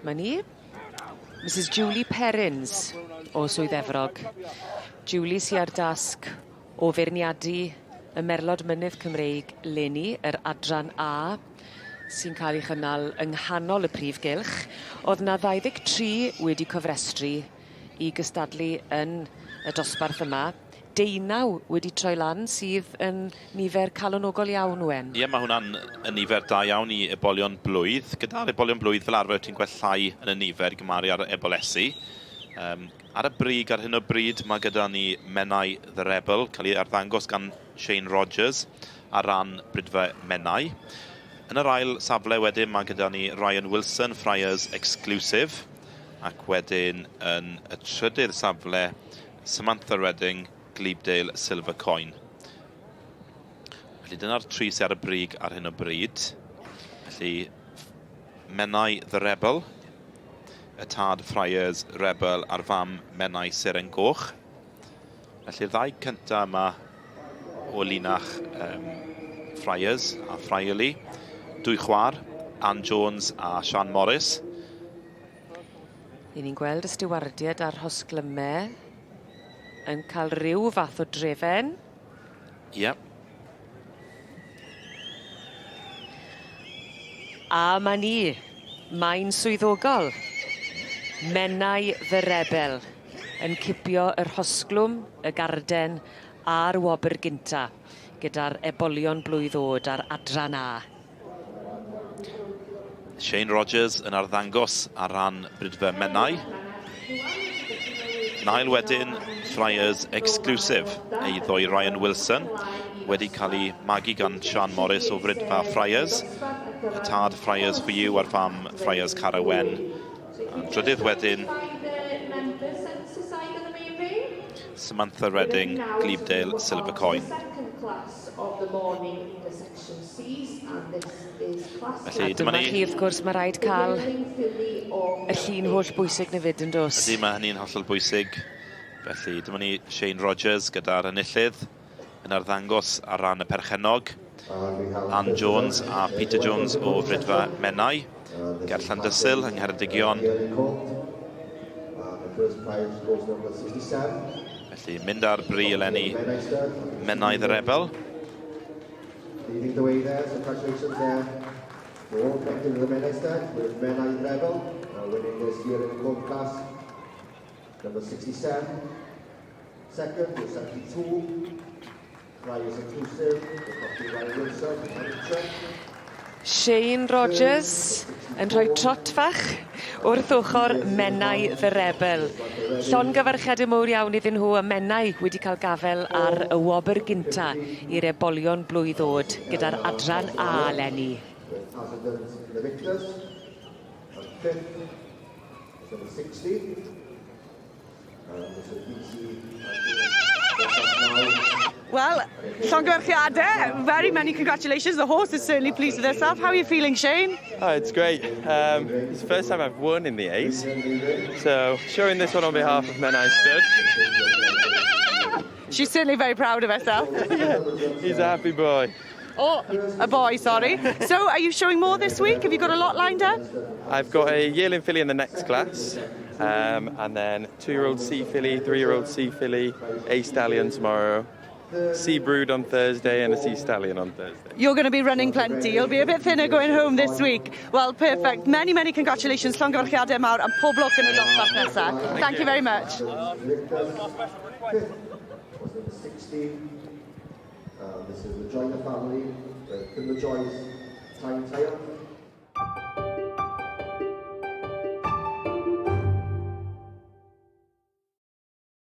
Ma ni. Mrs Julie Perrins o Swydd Efrog. Julie sy ar dasg o feirniadu y Merlod Mynydd Cymreig leni, yr adran A, sy'n cael ei chynnal yng nghanol y prif gylch. Oedd na 23 wedi cofrestru i gystadlu yn y dosbarth yma. 19 wedi troi lan sydd yn nifer calonogol iawn, Wen. Ie, mae hwnna'n nifer da iawn i Ebolion Blwydd. Gyda'r Ebolion Blwydd fel arfer ti'n gweld llai yn y nifer i gymaru ar Ebolesu. Ar y brig ar hyn o bryd mae gyda ni Menai the Rebel, cael ei arddangos gan Shane Rogers ar ran brydfa Menai. Yn yr ail safle wedyn mae gyda ni Ryan Wilson, Friars Exclusive, ac wedyn yn y trydydd safle Samantha Redding, Glebedale Silver Coin. Felly dyna'r tri sydd ar y brig ar hyn o bryd. Felly Menai the Rebel, y tad Friars Rebel a'r fam Menai Seren Goch. Felly'r ddau cyntaf yma o linach Friars a Friarly. Dwy chwar, Ann Jones a Sian Morris. I ni'n gweld y stiwardiad a'r hosglymau yn cael rhyw fath o drefen. Yep. A ma ni, mae'n swyddogol. Menai the Rebel yn cipio yr hosglwm, y garden a'r wobr gynta gyda'r Ebolion Blwydd O'd ar adran A. Shane Rogers yn arddangos ar ran brydfa Menai. Yn ail wedyn, Friars Exclusive, eiddo i Ryan Wilson, wedi cael ei magu gan Sian Morris o brydfa Friars. Y tad Friars for You a'r fam Friars Carawen. Drydydd wedyn, Samantha Redding, Glebedale Silver Coin. Felly, dyma chi, wrth gwrs, mae rhaid cael y llun holl bwysig nefyd yn dos. Ydy, mae hynny'n hollol bwysig. Felly, dyma ni Shane Rogers gyda'r enillydd yn arddangos ar ran y perchenog. Ann Jones a Peter Jones o frydfa Menai. Ger Llandysul yng Ngheredigion. Felly, mynd ar bri eleni Menai the Rebel. Leading the way there, so congratulations there. For all captain of the Menai stud with Menai the Rebel, winning this Yearling Colt class. Number 67. Second was 72. Friars Exclusive, the captain Ryan Wilson. Shane Rogers yn rhoi trot fach wrth ochr Menai the Rebel. Llongyfarchiadau mawr iawn iddyn nhw, y Menai wedi cael gafel ar y wobr gynta i'r Ebolion Blwydd O'd gyda'r adran A leni. Well, llongyfarchiadau, very many congratulations. The horse is certainly pleased with herself. How are you feeling, Shane? Oh, it's great. It's the first time I've won in the A's. So, showing this one on behalf of Menai Stud. She's certainly very proud of herself. Yeah, he's a happy boy. Oh, a boy, sorry. So, are you showing more this week? Have you got a lot lined up? I've got a yearling filly in the next class. And then 2-year-old C filly, 3-year-old C filly, A stallion tomorrow. Sea Brood on Thursday and a Sea Stallion on Thursday. You're going to be running plenty. You'll be a bit thinner going home this week. Well, perfect. Many, many congratulations. Llongyfarchiadau mawr and pob lwc yn y dosbarth nesaf. Thank you very much. This is the Joyner family, the Joy's time tire.